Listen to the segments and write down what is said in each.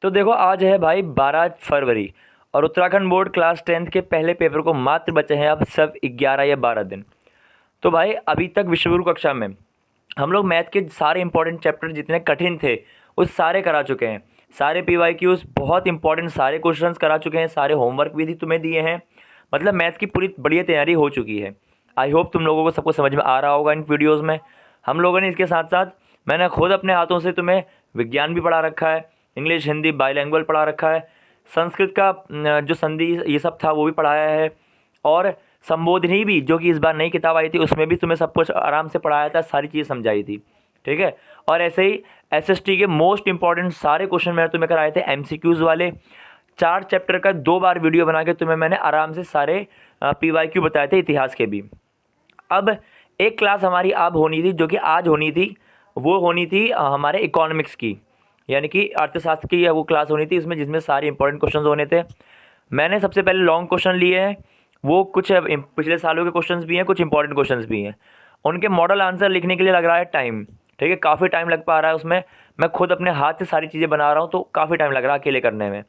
तो देखो आज है भाई 12 फरवरी और उत्तराखंड बोर्ड क्लास 10th के पहले पेपर को मात्र बचे हैं अब सब 11 या 12 दिन। तो भाई अभी तक विश्वगुरु कक्षा में हम लोग मैथ के सारे इंपॉर्टेंट चैप्टर जितने कठिन थे उस सारे करा चुके हैं। सारे PYQs बहुत इंपॉर्टेंट सारे क्वेश्चंस करा चुके हैं, सारे होमवर्क भी तुम्हें दिए हैं। मतलब मैथ की पूरी बढ़िया तैयारी हो चुकी है। आई होप तुम लोगों को सबको समझ में आ रहा होगा इन वीडियोज़ में। हम लोगों ने इसके साथ साथ मैंने खुद अपने हाथों से तुम्हें विज्ञान भी पढ़ा रखा है, इंग्लिश हिंदी बाईलैंग्वेज पढ़ा रखा है, संस्कृत का जो संधि ये सब था वो भी पढ़ाया है, और संबोधनी भी जो कि इस बार नई किताब आई थी उसमें भी तुम्हें सब कुछ आराम से पढ़ाया था, सारी चीज़ समझाई थी। ठीक है। और ऐसे ही SST के मोस्ट इंपॉर्टेंट सारे क्वेश्चन मैंने तुम्हें कराए थे MCQs वाले। 4 चैप्टर का 2 बार वीडियो बना के तुम्हें मैंने आराम से सारे PYQ बताए थे, इतिहास के भी। अब एक क्लास हमारी अब होनी थी जो कि आज होनी थी, वो होनी थी हमारे इकोनॉमिक्स की, यानी कि अर्थशास्त्र की वो क्लास होनी थी इसमें, जिसमें सारे इंपॉर्टेंट क्वेश्चंस होने थे। मैंने सबसे पहले लॉन्ग क्वेश्चन लिए हैं, वो कुछ पिछले सालों के क्वेश्चंस भी हैं, कुछ इंपॉर्टेंट क्वेश्चंस भी हैं। उनके मॉडल आंसर लिखने के लिए लग रहा है टाइम। ठीक है, काफ़ी टाइम लग पा रहा है उसमें। मैं खुद अपने हाथ से सारी चीज़ें बना रहा हूँ तो काफ़ी टाइम लग रहा है अकेले करने में।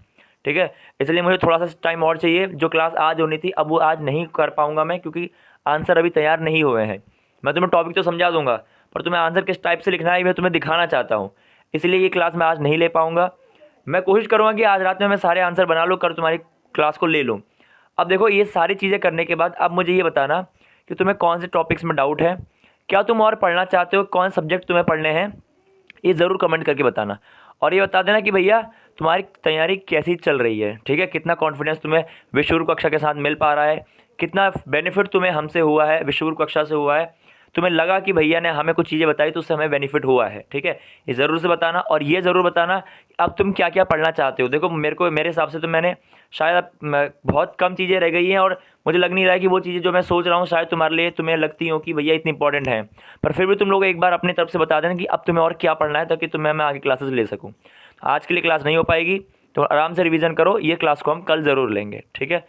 ठीक है, इसलिए मुझे थोड़ा सा टाइम और चाहिए। जो क्लास आज होनी थी अब वो आज नहीं कर पाऊँगा मैं, क्योंकि आंसर अभी तैयार नहीं हुए हैं। मैं तुम्हें टॉपिक तो समझा दूंगा पर तुम्हें आंसर किस टाइप से लिखना है मैं तुम्हें दिखाना चाहता हूँ, इसलिए ये क्लास मैं आज नहीं ले पाऊँगा। मैं कोशिश करूँगा कि आज रात में मैं सारे आंसर बना लूँ, कर तुम्हारी क्लास को ले लूँ। अब देखो ये सारी चीज़ें करने के बाद अब मुझे ये बताना कि तुम्हें कौन से टॉपिक्स में डाउट है, क्या तुम और पढ़ना चाहते हो, कौन सब्जेक्ट तुम्हें पढ़ने हैं, ये ज़रूर कमेंट करके बताना। और ये बता देना कि भैया तुम्हारी तैयारी कैसी चल रही है। ठीक है, कितना कॉन्फिडेंस तुम्हें विश्वगुरु कक्षा के साथ मिल पा रहा है, कितना बेनिफिट तुम्हें हमसे हुआ है, विश्वगुरु कक्षा से हुआ है, तुम्हें लगा कि भैया ने हमें कुछ चीज़ें बताई तो उससे हमें बेनिफिट हुआ है। ठीक है, ये ज़रूर से बताना। और ये ज़रूर बताना अब तुम क्या क्या पढ़ना चाहते हो। देखो मेरे हिसाब से तो मैंने शायद बहुत कम चीज़ें रह गई हैं, और मुझे लग नहीं रहा है कि वो चीज़ें जो मैं सोच रहा हूँ शायद तुम्हारे लिए तुम्हें लगती हो कि भैया इतनी इंपॉर्टेंट है। पर फिर भी तुम लोग एक बार अपनी तरफ से बता देना कि अब तुम्हें और क्या पढ़ना है, ताकि तुम्हें मैं आगे क्लासेस ले सकूँ। आज के लिए क्लास नहीं हो पाएगी तो आराम से रिवीजन करो, ये क्लास को हम कल ज़रूर लेंगे। ठीक है।